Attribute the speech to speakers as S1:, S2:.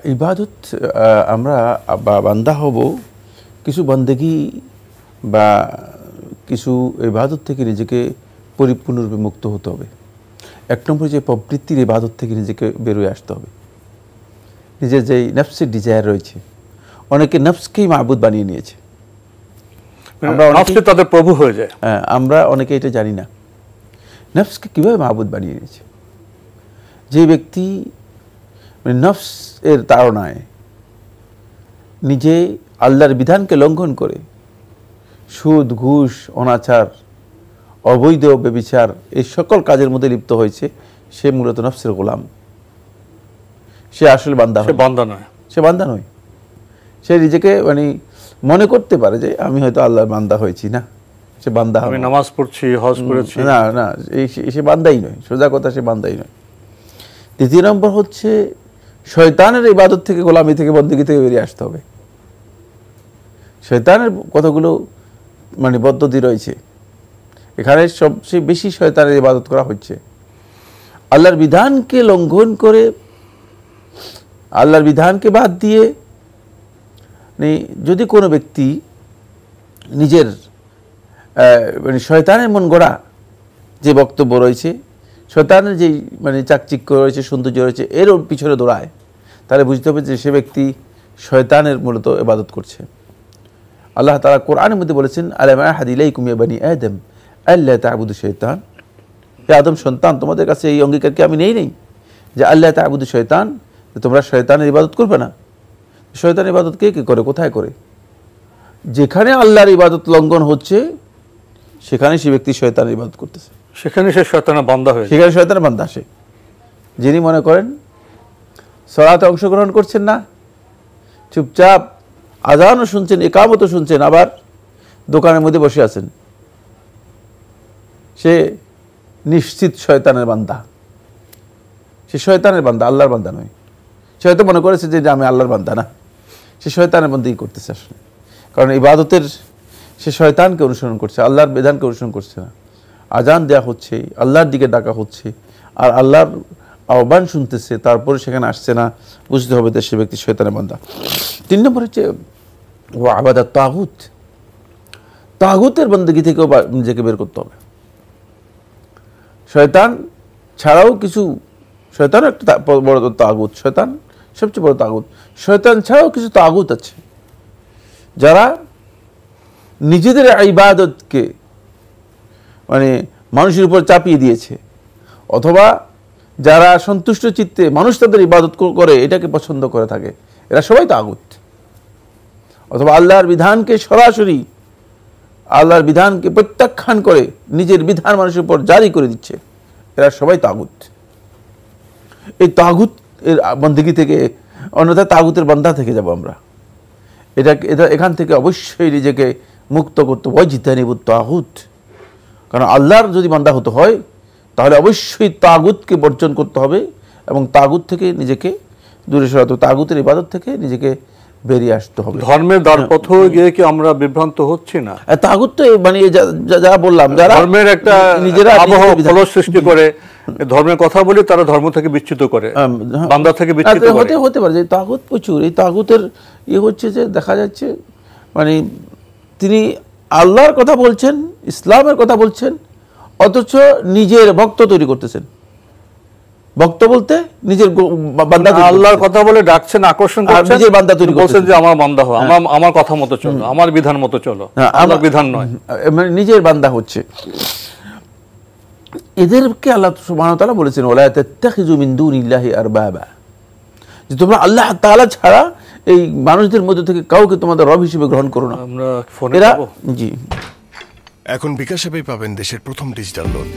S1: ইবাদত আমরা বান্দা হব কিছু বান্দেগি বা কিছু ইবাদত থেকে নিজেকে পরিপূর্ণরূপে মুক্ত হতে হবে। এক নম্বর যে প্রবৃত্তির ইবাদত থেকে নিজেকে বেরোয় আসতে হবে। নিজের যে নফসের ডিজায়ার রয়েছে, অনেকে নফসকেই মাবুদ বানিয়ে নিয়েছে,
S2: নফসকে তাদের প্রভু হয়ে যায়।
S1: আমরা অনেকে এটা জানি না নফসকে কিভাবে মাবুদ বানিয়ে নিয়েছে। যে ব্যক্তি নফস এর তাড়নায় নিজে আল্লাহর বিধানকে লঙ্ঘন করে সুদ, ঘুষ, অনাচার, অবৈধ ব্যভিচার এই সকল কাজের মধ্যে লিপ্ত হয়েছে, সে মূলত নফসের গোলাম। সে আসলে বান্দা নয়। সে বান্দা নয়। সে নিজেকে মনে করতে পারে যে আমি হয়তো আল্লাহর বান্দা হয়েছি, না, সে বান্দা।
S2: আমি নামাজ পড়ছি, হজ করেছি,
S1: না না, সে বান্দাই নয়। সোজা কথা, সে বান্দাই নয়। দ্বিতীয় নম্বর হচ্ছে শয়তানের ইবাদত থেকে, গোলামি থেকে, বন্দেগী থেকে বেরিয়ে আসতে হবে। শয়তানের কতগুলো পদ্ধতি রয়েছে, এখানে সবচেয়ে বেশি শয়তানের ইবাদত করা হচ্ছে। আল্লাহর বিধানকে লঙ্ঘন করে, আল্লাহর বিধানকে বাদ দিয়ে যদি কোনো ব্যক্তি নিজের শয়তানের মন গড়া যে বক্তব্য রয়েছে, শয়তানের যেই চাকচিক্য রয়েছে, সৌন্দর্য রয়েছে, এর পিছনে দৌড়ায়, তাহলে বুঝতে হবে যে সে ব্যক্তি শয়তানের মূলত ইবাদত করছে। আল্লাহ তাআলা কোরআনের মধ্যে বলেছেন, আলাম আহাদ ইলাইকুম ইয়া বানি আদম আল্লা তা'বুদু শয়তান। হে আদম সন্তান, তোমাদের কাছে এই অঙ্গীকার কি আমি নেই যে আল্লা তা'বুদু শয়তান, তোমরা শয়তানের ইবাদত করবে না। শয়তানের ইবাদত কে কে করে, কোথায় করে? যেখানে আল্লাহর ইবাদত লঙ্ঘন হচ্ছে সেখানে সে ব্যক্তি শয়তানের ইবাদত করতেছে,
S2: সেখানে সে শয়তানের বান্দা হয়ে,
S1: সেখানে শয়তানের বান্দা আসে। যিনি মনে করেন সালাতে অংশগ্রহণ করছেন না, চুপচাপ আযানও শুনছেন, ইকামতও শুনছেন, আবার দোকানের মধ্যে বসে আছেন, সে নিশ্চিত শয়তানের বান্দা। সে শয়তানের বান্দা, আল্লাহর বান্দা নয়। সে হয়তো মনে করেছে যে আমি আল্লাহর বান্দা, না, সে শয়তানের বান্দাই করতেছে আসলে। কারণ ইবাদতের সে শয়তানকে অনুসরণ করছে, আল্লাহর বিধানকে অনুসরণ করছে না। আজান দেয়া হচ্ছে, আল্লাহর দিকে ডাকা হচ্ছে, আর আল্লাহর আহ্বান শুনতেছে, তারপরে সেখানে আসছে না, বুঝতে হবে যে সে ব্যক্তি শয়তানের বান্দা। 3 নম্বর হচ্ছে ও আবাদাত তাগুত। তাগুতের বন্দেগী থেকেও নিজেকে বের করতে হবে। শয়তান ছাড়াও কিছু, শয়তান একটা বড় তাগুত, শয়তান সবচেয়ে বড় তাগুত। শয়তান ছাড়াও কিছু তাগুত আছে যারা নিজেদের ইবাদতকে মানুষের উপর চাপিয়ে দিয়েছে, অথবা যারা সন্তুষ্ট চিত্তে মানুষ তাদের ইবাদত করে এটাকে পছন্দ করে থাকে, এরা সবাই তাগুত। অথবা আল্লাহর বিধানকে সরাসরি, আল্লাহর বিধানকে প্রত্যাখ্যান করে নিজের বিধান মানুষের উপর জারি করে দিচ্ছে, এরা সবাই তাগুত। এই তাগুত এর বন্দেগী থেকে, অন্যথায় তাগুতের বান্দা থেকে যাব আমরা। এখান থেকে অবশ্যই নিজেকে মুক্ত করতে হয়। জিতানিবুত তাগুত। কারণ আল্লাহর যদি বান্দা হতে হয় তাহলে অবশ্যই তাগুতকে বর্জন করতে হবে এবং তাগুত থেকে নিজেকে দূরে সরাতে হবে, তাগুতের ইবাদত থেকে নিজেকে বেরিয়ে আসতে হবে।
S2: ধর্মের দ্বারপথ গিয়ে কি আমরা বিভ্রান্ত হচ্ছি না?
S1: তাগুত তো যা বললাম, যারা
S2: ধর্মের একটা নিজেরা আবহাওয়া সৃষ্টি করে, ধর্মের কথা বলে তারা ধর্ম থেকে বিচ্যুত করে, বান্দা থেকে বিচ্যুত করে।
S1: হতে পারে যে তাগুত প্রচুর। এই তাগুতের হচ্ছে যে দেখা যাচ্ছে তিনি আল্লাহর কথা বলছেন, ইসলামের কথা বলছেন, অথচ নিজের ভক্ত তৈরি করতেছেন। ভক্ত বলতে নিজের বান্দা,
S2: আল্লাহর কথা বলে ডাকছেন, আকর্ষণ করছেন, নিজের বান্দা তৈরি করছেন যে আমার বান্দা হও, আমার কথা মতো চলো, আমার বিধান মতো চলো, আমার বিধান নয়,
S1: নিজের বান্দা হচ্ছে। এদেরকে আল্লাহ সুবহানাহু ওয়া তাআলা বলেছেন, ওয়ালা তাত্তাখিযু মিন দুনিল্লাহি আরবাবা, যে তোমরা আল্লাহ তাআলা ছাড়া এই মানুষদের মধ্যে থেকে কাউকে তোমাদের রব হিসেবে গ্রহণ করো না।
S2: আমরা ফোনে
S1: জি,
S3: এখন বিকাশ অ্যাপে পাবেন দেশের প্রথম ডিজিটাল লোন।